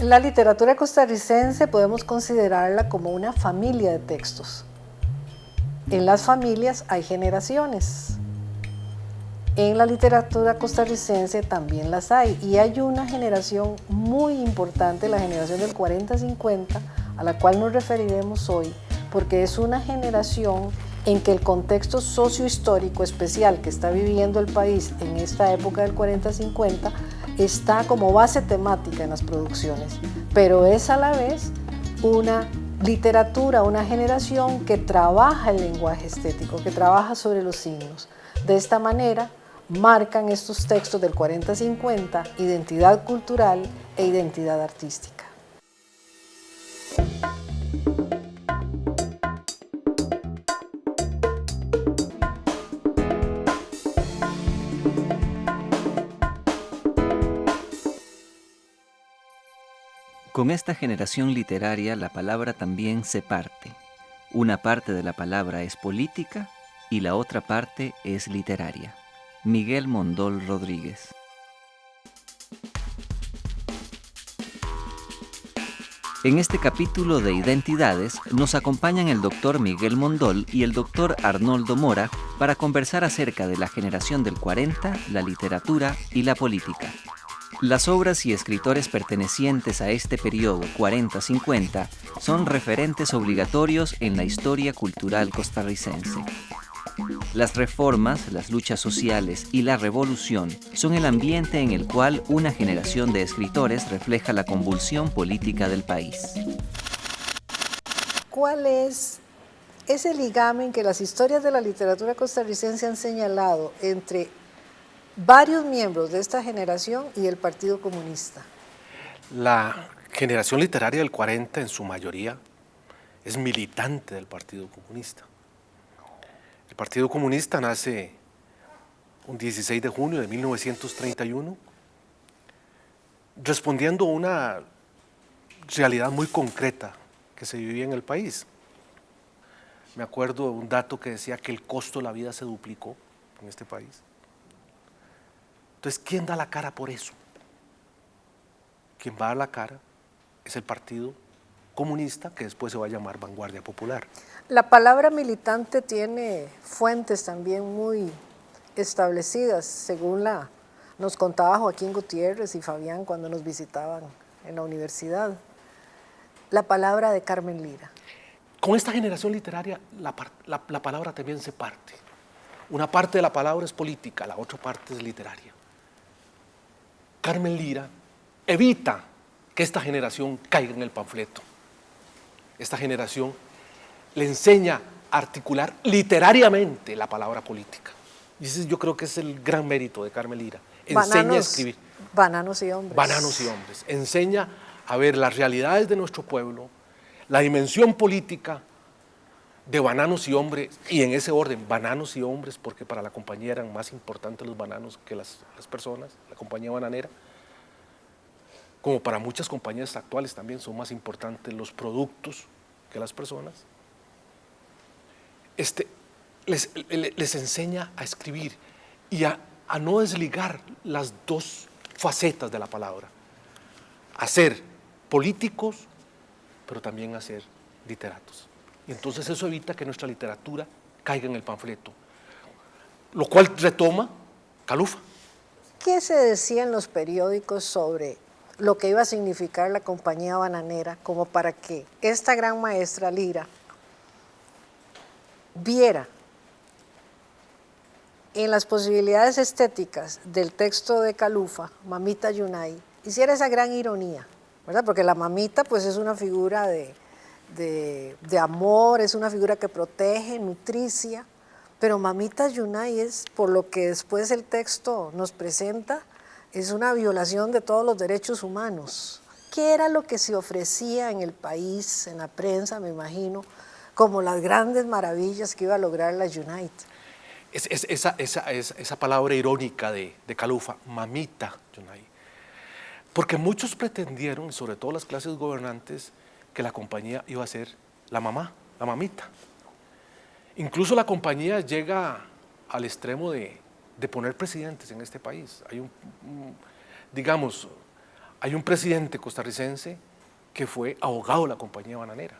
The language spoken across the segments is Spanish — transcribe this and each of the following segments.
La literatura costarricense podemos considerarla como una familia de textos. En las familias hay generaciones. En la literatura costarricense también las hay, y hay una generación muy importante, la generación del 40-50, a la cual nos referiremos hoy, porque es una generación en que el contexto sociohistórico especial que está viviendo el país en esta época del 40-50 está como base temática en las producciones, pero es a la vez una literatura, una generación que trabaja el lenguaje estético, que trabaja sobre los signos. De esta manera, marcan estos textos del 40-50 identidad cultural e identidad artística. Con esta generación literaria la palabra también se parte. Una parte de la palabra es política y la otra parte es literaria. Miguel Mondol Rodríguez. En este capítulo de Identidades nos acompañan el doctor Miguel Mondol y el doctor Arnoldo Mora para conversar acerca de la generación del 40, la literatura y la política. Las obras y escritores pertenecientes a este periodo 40-50 son referentes obligatorios en la historia cultural costarricense. Las reformas, las luchas sociales y la revolución son el ambiente en el cual una generación de escritores refleja la convulsión política del país. ¿Cuál es ese ligamen que las historias de la literatura costarricense han señalado entre varios miembros de esta generación y el Partido Comunista? La generación literaria del 40 en su mayoría es militante del Partido Comunista. El Partido Comunista nace un 16 de junio de 1931, respondiendo a una realidad muy concreta que se vivía en el país. Me acuerdo de un dato que decía que el costo de la vida se duplicó en este país. Entonces, ¿quién da la cara por eso? Quien va a dar la cara es el Partido Comunista, que después se va a llamar Vanguardia Popular. La palabra militante tiene fuentes también muy establecidas, según nos contaba Joaquín Gutiérrez y Fabián cuando nos visitaban en la universidad. La palabra de Carmen Lira. Con esta generación literaria, la palabra también se parte. Una parte de la palabra es política, la otra parte es literaria. Carmen Lira evita que esta generación caiga en el panfleto. Esta generación le enseña a articular literariamente la palabra política. Y ese yo creo que es el gran mérito de Carmen Lira. Enseña a escribir. Bananos y hombres. Bananos y hombres. Enseña a ver las realidades de nuestro pueblo, la dimensión política de bananos y hombres, y en ese orden, bananos y hombres, porque para la compañía eran más importantes los bananos que las personas, la compañía bananera. Como para muchas compañías actuales también son más importantes los productos que las personas. Les enseña a escribir y a no desligar las dos facetas de la palabra, a ser políticos, pero también a ser literatos. Y entonces eso evita que nuestra literatura caiga en el panfleto, lo cual retoma Calufa. ¿Qué se decía en los periódicos sobre lo que iba a significar la compañía bananera, como para que esta gran maestra Lira viera en las posibilidades estéticas del texto de Calufa, Mamita Yunay, hiciera esa gran ironía, ¿verdad? Porque la mamita pues es una figura de amor, es una figura que protege, nutricia, pero Mamita Yunay es, por lo que después el texto nos presenta, es una violación de todos los derechos humanos. ¿Qué era lo que se ofrecía en el país, en la prensa, me imagino, como las grandes maravillas que iba a lograr la Unite? Esa palabra irónica de Calufa, Mamita Yunay, porque muchos pretendieron, sobre todo las clases gobernantes, que la compañía iba a ser la mamá, la mamita. Incluso la compañía llega al extremo de poner presidentes en este país. Hay digamos, Hay un presidente costarricense que fue abogado de la compañía bananera.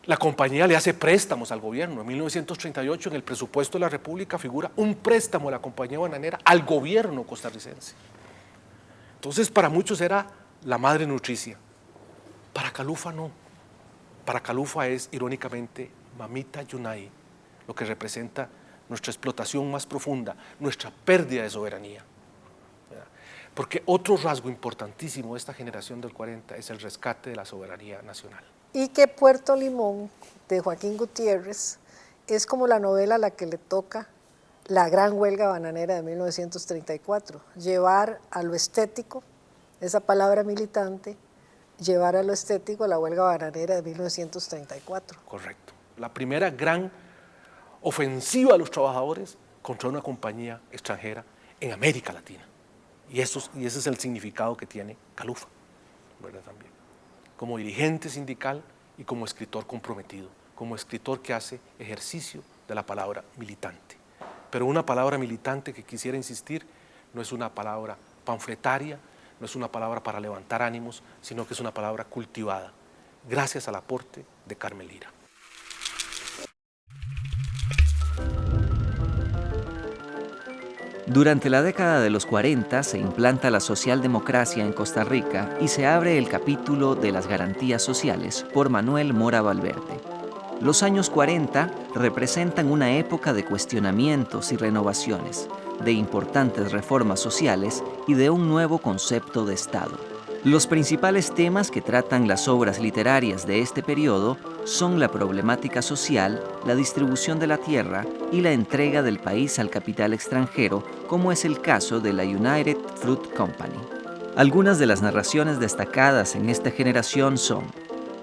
La compañía le hace préstamos al gobierno. En 1938, en el presupuesto de la República, figura un préstamo de la compañía bananera al gobierno costarricense. Entonces, para muchos era la madre nutricia. Para Calufa no. Para Calufa es, irónicamente, Mamita Yunay, lo que representa nuestra explotación más profunda, nuestra pérdida de soberanía. Porque otro rasgo importantísimo de esta generación del 40 es el rescate de la soberanía nacional. Y que Puerto Limón, de Joaquín Gutiérrez, es como la novela a la que le toca la gran huelga bananera de 1934, llevar a lo estético, esa palabra militante, llevar a lo estético la huelga bananera de 1934. Correcto. La primera gran ofensiva de los trabajadores contra una compañía extranjera en América Latina. Y ese es el significado que tiene Calufa, ¿verdad? También. Como dirigente sindical y como escritor comprometido, como escritor que hace ejercicio de la palabra militante. Pero una palabra militante que quisiera insistir no es una palabra panfletaria, no es una palabra para levantar ánimos, sino que es una palabra cultivada, gracias al aporte de Carmen Lira. Durante la década de los 40 se implanta la socialdemocracia en Costa Rica y se abre el capítulo de las garantías sociales por Manuel Mora Valverde. Los años 40 representan una época de cuestionamientos y renovaciones, de importantes reformas sociales y de un nuevo concepto de Estado. Los principales temas que tratan las obras literarias de este periodo son la problemática social, la distribución de la tierra y la entrega del país al capital extranjero, como es el caso de la United Fruit Company. Algunas de las narraciones destacadas en esta generación son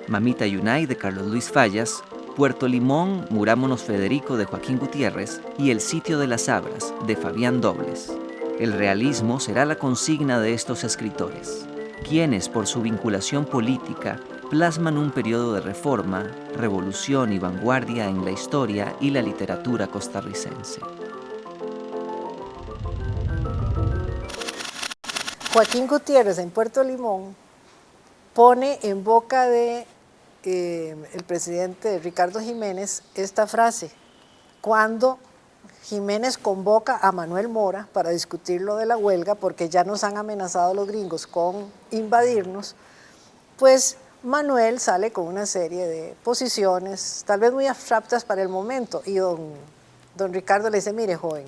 Mamita Yunay de Carlos Luis Fallas, Puerto Limón, Murámonos Federico de Joaquín Gutiérrez y El sitio de las Abras de Fabián Dobles. El realismo será la consigna de estos escritores, quienes por su vinculación política plasman un periodo de reforma, revolución y vanguardia en la historia y la literatura costarricense. Joaquín Gutiérrez en Puerto Limón pone en boca de el presidente Ricardo Jiménez esta frase, cuando Jiménez convoca a Manuel Mora para discutir lo de la huelga, porque ya nos han amenazado los gringos con invadirnos, pues Manuel sale con una serie de posiciones, tal vez muy abstractas para el momento, y don Ricardo le dice, mire joven,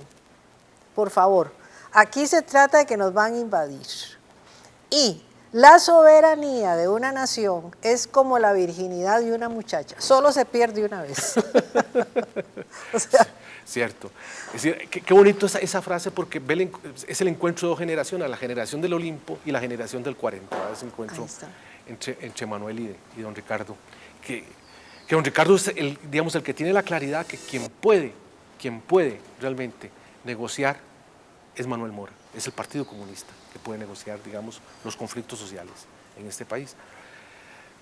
por favor, aquí se trata de que nos van a invadir, y la soberanía de una nación es como la virginidad de una muchacha, solo se pierde una vez. O sea, cierto. Es decir, qué bonito esa frase, porque es el encuentro de dos generaciones, la generación del Olimpo y la generación del 40, ¿verdad? Ese encuentro entre Manuel y don Ricardo. Que don Ricardo es el que tiene la claridad que quien puede realmente negociar es Manuel Mora, es el Partido Comunista que puede negociar, digamos, los conflictos sociales en este país.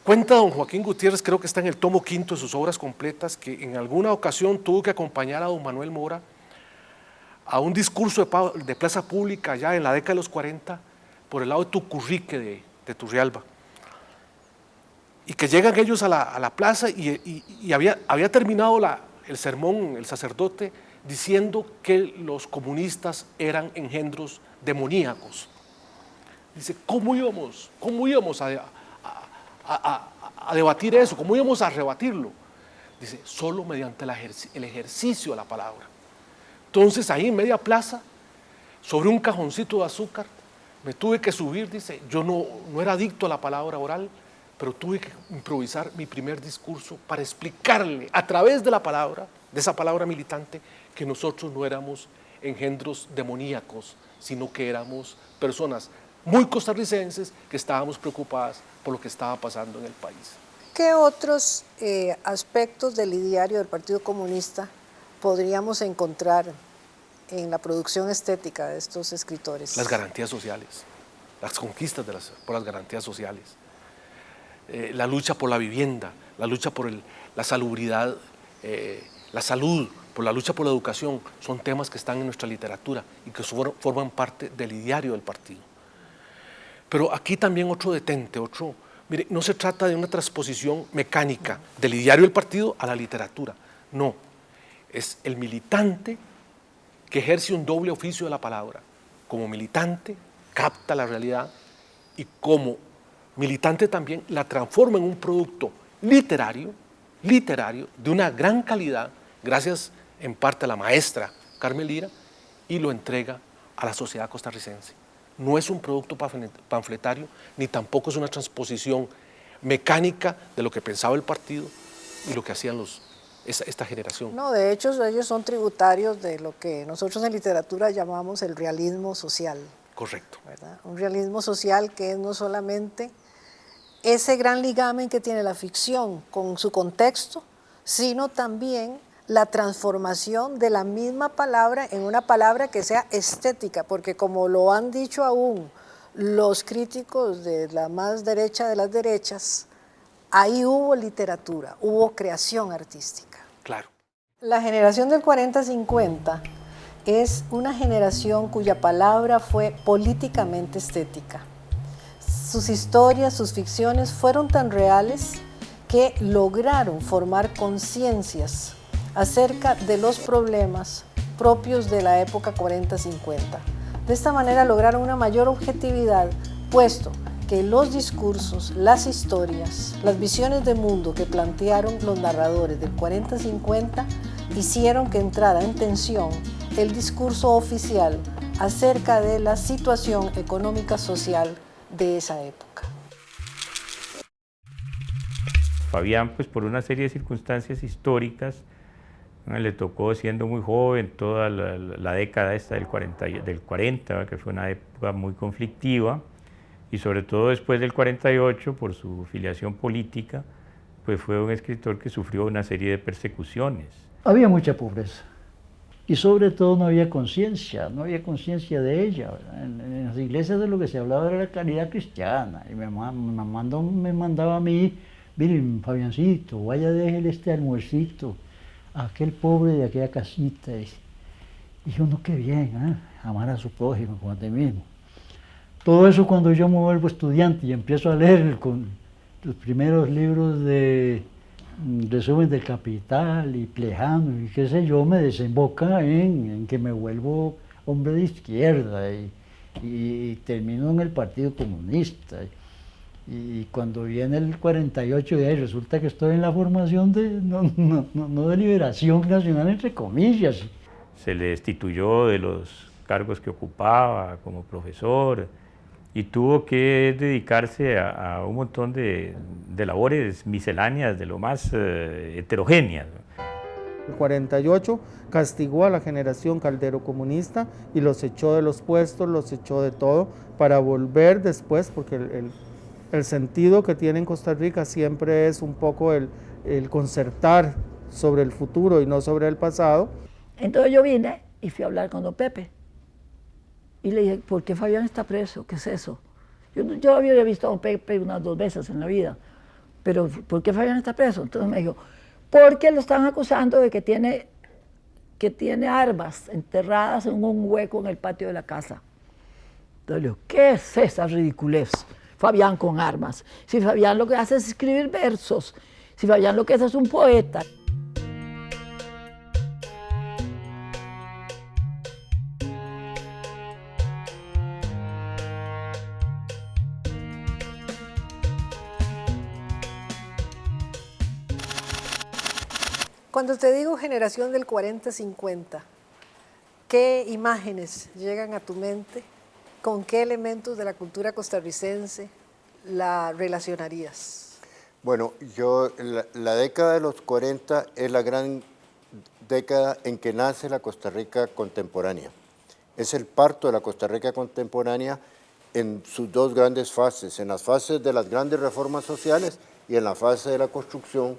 Cuenta don Joaquín Gutiérrez, creo que está en el tomo 5 de sus obras completas, que en alguna ocasión tuvo que acompañar a don Manuel Mora a un discurso de plaza pública ya en la década de los 40 por el lado de Tucurrique de Turrialba. Y que llegan ellos a la plaza y había terminado el sermón, el sacerdote, diciendo que los comunistas eran engendros demoníacos. Dice, ¿cómo íbamos a debatir eso? ¿Cómo íbamos a rebatirlo? Dice, solo mediante el ejercicio de la palabra. Entonces ahí en media plaza, sobre un cajoncito de azúcar, me tuve que subir, dice, yo no era adicto a la palabra oral, pero tuve que improvisar mi primer discurso para explicarle a través de la palabra, de esa palabra militante, que nosotros no éramos engendros demoníacos, sino que éramos personas muy costarricenses que estábamos preocupadas por lo que estaba pasando en el país. ¿Qué otros aspectos del ideario del Partido Comunista podríamos encontrar en la producción estética de estos escritores? Las garantías sociales, las conquistas por las garantías sociales, la lucha por la vivienda, la lucha por la salubridad, la salud, por la lucha por la educación, son temas que están en nuestra literatura y que forman parte del ideario del partido. Pero aquí también otro detente, mire, no se trata de una transposición mecánica del ideario del partido a la literatura, no, es el militante que ejerce un doble oficio de la palabra. Como militante capta la realidad y como militante también la transforma en un producto literario de una gran calidad, gracias en parte a la maestra Carmen Lira, y lo entrega a la sociedad costarricense. No es un producto panfletario, ni tampoco es una transposición mecánica de lo que pensaba el partido y lo que hacían esta generación. No, de hecho ellos son tributarios de lo que nosotros en literatura llamamos el realismo social. Correcto. ¿Verdad? Un realismo social que es no solamente ese gran ligamen que tiene la ficción con su contexto, sino también la transformación de la misma palabra en una palabra que sea estética, porque como lo han dicho aún los críticos de la más derecha de las derechas, ahí hubo literatura, hubo creación artística. Claro. La generación del 40-50 es una generación cuya palabra fue políticamente estética. Sus historias, sus ficciones fueron tan reales que lograron formar conciencias acerca de los problemas propios de la época 40-50. De esta manera lograron una mayor objetividad, puesto que los discursos, las historias, las visiones de mundo que plantearon los narradores del 40-50 hicieron que entrara en tensión el discurso oficial acerca de la situación económica social de esa época. Fabián, pues por una serie de circunstancias históricas, le tocó siendo muy joven toda la década esta del 40, que fue una época muy conflictiva, y sobre todo después del 48, por su filiación política, pues fue un escritor que sufrió una serie de persecuciones. Había mucha pobreza y sobre todo no había conciencia de ella. En las iglesias de lo que se hablaba era la caridad cristiana, y mi mamá me mandaba a mí, miren, Fabiancito, vaya, déjele este almuercito a aquel pobre de aquella casita. Y yo, no, qué bien, amar a su prójimo como a ti mismo. Todo eso cuando yo me vuelvo estudiante y empiezo a leer con los primeros libros de resumen del Capital y Plejano y qué sé yo, me desemboca en que me vuelvo hombre de izquierda y termino en el Partido Comunista. Y cuando viene el 48, resulta que estoy en la formación no de liberación nacional, entre comillas. Se le destituyó de los cargos que ocupaba como profesor y tuvo que dedicarse a un montón de labores misceláneas de lo más heterogéneas. El 48 castigó a la generación Caldero comunista y los echó de los puestos, los echó de todo, para volver después, porque el sentido que tiene en Costa Rica siempre es un poco el concertar sobre el futuro y no sobre el pasado. Entonces yo vine y fui a hablar con don Pepe. Y le dije, ¿por qué Fabián está preso? ¿Qué es eso? Yo había visto a don Pepe unas 2 veces en la vida, pero ¿por qué Fabián está preso? Entonces me dijo, porque lo están acusando de que tiene armas enterradas en un hueco en el patio de la casa. Entonces le digo, ¿qué es esa ridiculez? Fabián con armas. Si Fabián lo que hace es escribir versos, si Fabián lo que hace es un poeta. Cuando te digo generación del 40-50, ¿qué imágenes llegan a tu mente? ¿Con qué elementos de la cultura costarricense la relacionarías? Bueno, la década de los 40 es la gran década en que nace la Costa Rica contemporánea. Es el parto de la Costa Rica contemporánea en sus 2 grandes fases, en las fases de las grandes reformas sociales y en la fase de la construcción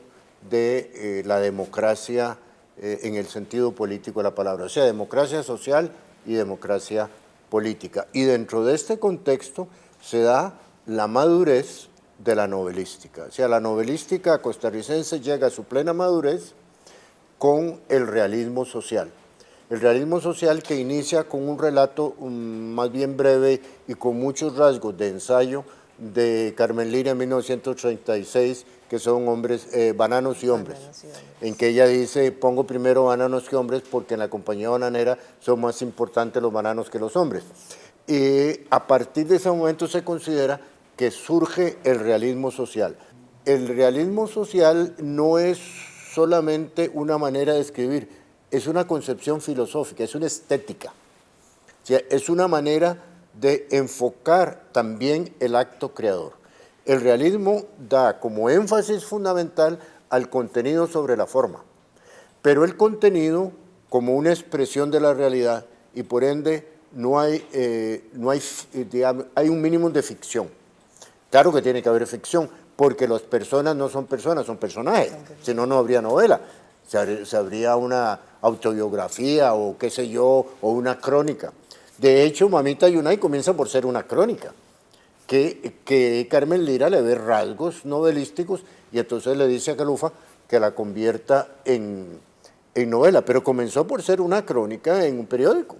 de la democracia en el sentido político de la palabra, o sea, democracia social y democracia política. Y dentro de este contexto se da la madurez de la novelística, o sea, la novelística costarricense llega a su plena madurez con el realismo social. El realismo social que inicia con un relato más bien breve y con muchos rasgos de ensayo de Carmen Lira en 1936, que son hombres, bananos y hombres, en que ella dice, pongo primero bananos que hombres porque en la compañía bananera son más importantes los bananos que los hombres. Y a partir de ese momento se considera que surge el realismo social. El realismo social no es solamente una manera de escribir, es una concepción filosófica, es una estética. O sea, es una manera de enfocar también el acto creador. El realismo da como énfasis fundamental al contenido sobre la forma, pero el contenido como una expresión de la realidad y por ende hay un mínimo de ficción. Claro que tiene que haber ficción, porque las personas no son personas, son personajes, si no, no habría novela. Se habría una autobiografía o qué sé yo, o una crónica. De hecho, Mamita Yunay comienza por ser una crónica, que Carmen Lira le ve rasgos novelísticos y entonces le dice a Calufa que la convierta en novela, pero comenzó por ser una crónica en un periódico,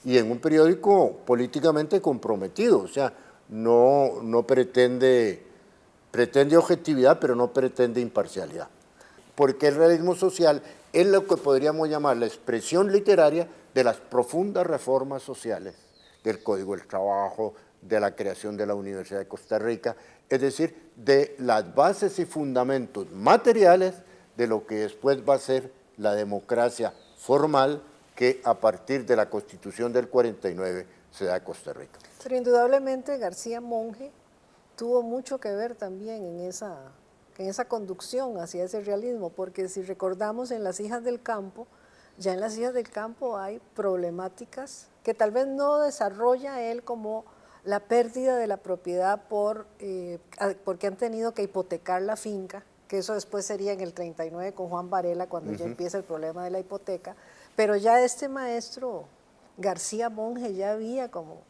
y en un periódico políticamente comprometido, o sea, no pretende objetividad, pero no pretende imparcialidad. Porque el realismo social es lo que podríamos llamar la expresión literaria de las profundas reformas sociales, del Código del Trabajo, de la creación de la Universidad de Costa Rica, es decir, de las bases y fundamentos materiales de lo que después va a ser la democracia formal que a partir de la Constitución del 49 se da a Costa Rica. Pero indudablemente García Monge tuvo mucho que ver también en esa conducción hacia ese realismo, porque si recordamos en Las hijas del campo, ya en Las hijas del campo hay problemáticas que tal vez no desarrolla él, como la pérdida de la propiedad porque han tenido que hipotecar la finca, que eso después sería en el 39 con Juan Varela, cuando ya empieza el problema de la hipoteca, pero ya este maestro García Monge ya había como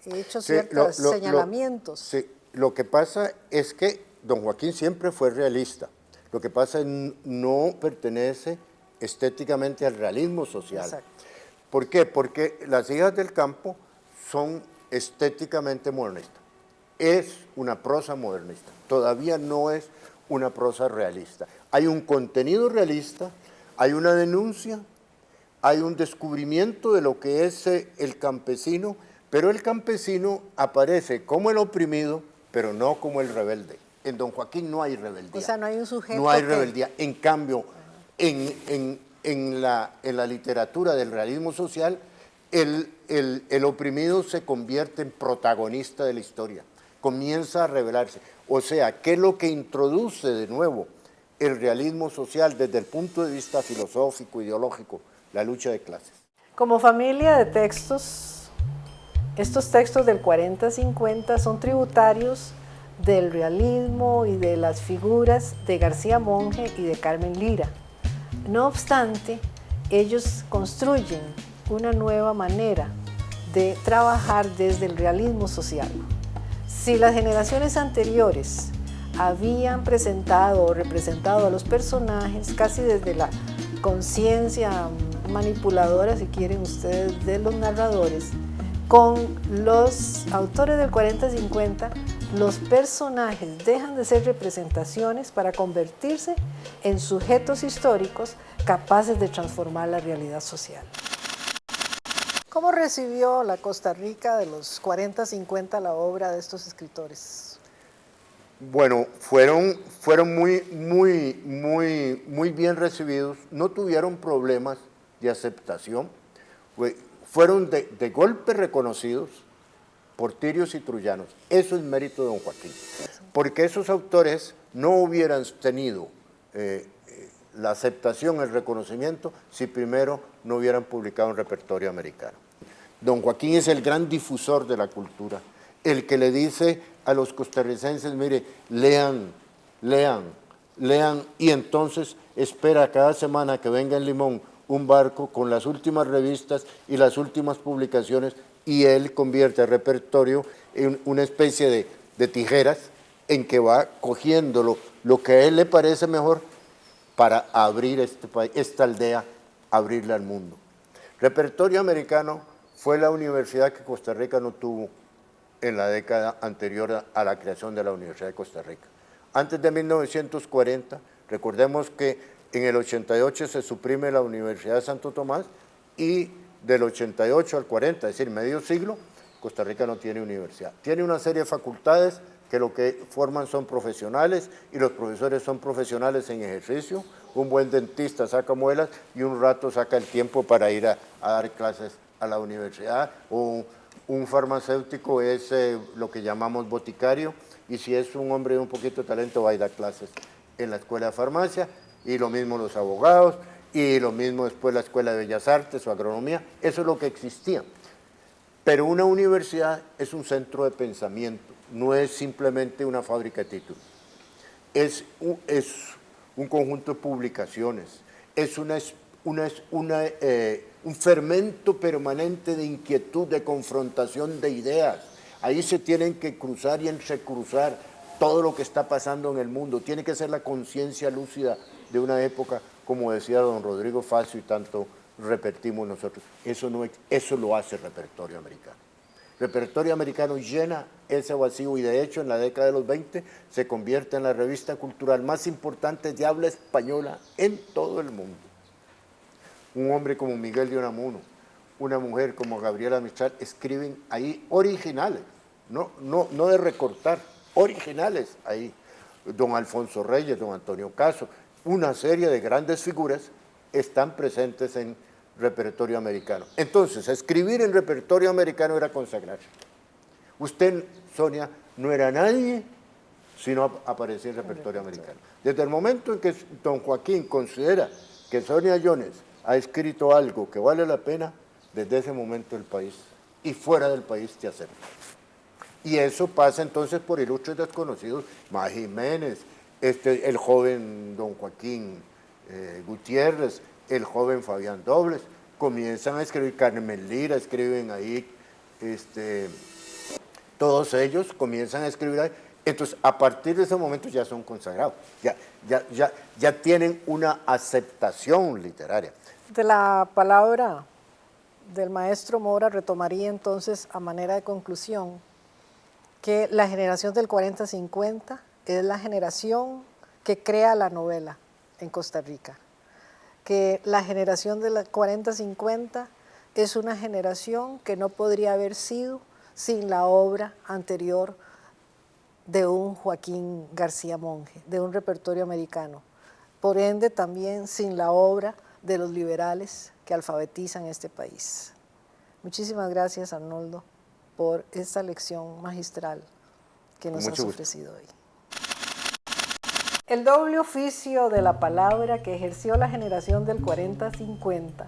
hecho ciertos señalamientos. Sí, lo que pasa es que don Joaquín siempre fue realista. Lo que pasa es que no pertenece estéticamente al realismo social. Exacto. ¿Por qué? Porque Las hijas del campo son estéticamente modernistas. Es una prosa modernista. Todavía no es una prosa realista. Hay un contenido realista, hay una denuncia, hay un descubrimiento de lo que es el campesino, pero el campesino aparece como el oprimido, pero no como el rebelde. En don Joaquín no hay rebeldía. O sea, no hay un sujeto. No hay rebeldía. En cambio, en la literatura del realismo social, el oprimido se convierte en protagonista de la historia, comienza a rebelarse. O sea, ¿qué es lo que introduce de nuevo el realismo social desde el punto de vista filosófico, ideológico? La lucha de clases. Como familia de textos, estos textos del 40-50 son tributarios del realismo y de las figuras de García Monge y de Carmen Lira. No obstante, ellos construyen una nueva manera de trabajar desde el realismo social. Si las generaciones anteriores habían presentado o representado a los personajes casi desde la conciencia manipuladora, si quieren ustedes, de los narradores, con los autores del 40-50, los personajes dejan de ser representaciones para convertirse en sujetos históricos capaces de transformar la realidad social. ¿Cómo recibió la Costa Rica de los 40-50 la obra de estos escritores? Bueno, fueron muy bien recibidos, no tuvieron problemas de aceptación, fueron de golpe reconocidos por tirios y trullanos. Eso es mérito de don Joaquín, porque esos autores no hubieran tenido la aceptación, el reconocimiento, si primero no hubieran publicado un repertorio americano. Don Joaquín es el gran difusor de la cultura, el que le dice a los costarricenses, mire, lean, y entonces espera cada semana que venga en Limón un barco con las últimas revistas y las últimas publicaciones, y él convierte el repertorio en una especie de tijeras en que va cogiendo lo que a él le parece mejor para abrir esta aldea, abrirla al mundo. Repertorio americano fue la universidad que Costa Rica no tuvo en la década anterior a la creación de la Universidad de Costa Rica. Antes de 1940, recordemos que en el 88 se suprime la Universidad de Santo Tomás y del 88 al 40, es decir, medio siglo, Costa Rica no tiene universidad. Tiene una serie de facultades que lo que forman son profesionales y los profesores son profesionales en ejercicio. Un buen dentista saca muelas y un rato saca el tiempo para ir a dar clases a la universidad. O un farmacéutico es lo que llamamos boticario, y si es un hombre de un poquito de talento va a ir a dar clases en la escuela de farmacia, y lo mismo los abogados, y lo mismo después la escuela de bellas artes o agronomía. Eso es lo que existía. Pero una universidad es un centro de pensamiento, no es simplemente una fábrica de títulos. Es un conjunto de publicaciones, es un fermento permanente de inquietud, de confrontación de ideas. Ahí se tienen que cruzar y entrecruzar todo lo que está pasando en el mundo. Tiene que ser la conciencia lúcida de una época, como decía don Rodrigo Facio y tanto repetimos nosotros. Eso lo hace el repertorio americano. El repertorio americano llena ese vacío y de hecho en la década de los 20 se convierte en la revista cultural más importante de habla española en todo el mundo. Un hombre como Miguel de Unamuno, una mujer como Gabriela Mistral escriben ahí originales, no de recortar, originales ahí. Don Alfonso Reyes, don Antonio Caso, una serie de grandes figuras están presentes en repertorio americano. Entonces, escribir en repertorio americano era consagrarse. Usted, Sonia, no era nadie si no aparecía en repertorio americano. Desde el momento en que don Joaquín considera que Sonia Jones ha escrito algo que vale la pena, desde ese momento el país y fuera del país te acepta. Y eso pasa entonces por ilustres desconocidos, Ma Jiménez, el joven don Joaquín Gutiérrez, el joven Fabián Dobles, comienzan a escribir, Carmen Lira, escriben ahí, todos ellos comienzan a escribir ahí. Entonces, a partir de ese momento ya son consagrados, ya tienen una aceptación literaria. De la palabra del maestro Mora retomaría entonces a manera de conclusión que la generación del 40-50 es la generación que crea la novela en Costa Rica, que la generación de la 40-50 es una generación que no podría haber sido sin la obra anterior de un Joaquín García Monge, de un repertorio americano. Por ende, también sin la obra de los liberales que alfabetizan este país. Muchísimas gracias, Arnoldo, por esta lección magistral que nos has ofrecido hoy. El doble oficio de la palabra que ejerció la generación del 40-50,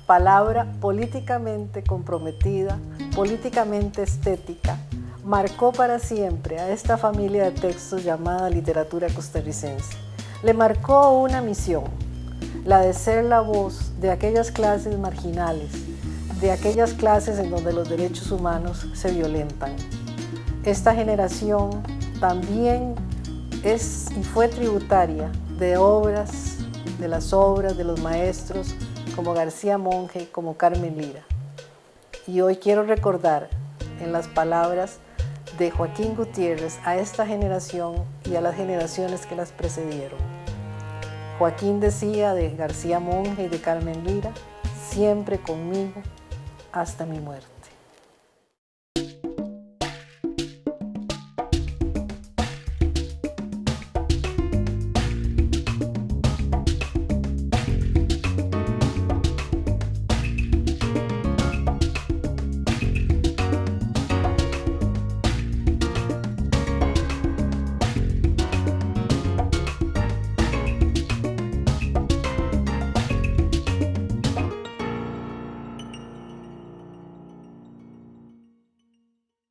palabra políticamente comprometida, políticamente estética, marcó para siempre a esta familia de textos llamada literatura costarricense. Le marcó una misión, la de ser la voz de aquellas clases marginales, de aquellas clases en donde los derechos humanos se violentan. Esta generación también es y fue tributaria de las obras de los maestros como García Monge, como Carmen Lira. Y hoy quiero recordar en las palabras de Joaquín Gutiérrez a esta generación y a las generaciones que las precedieron. Joaquín decía de García Monge y de Carmen Lira, siempre conmigo hasta mi muerte.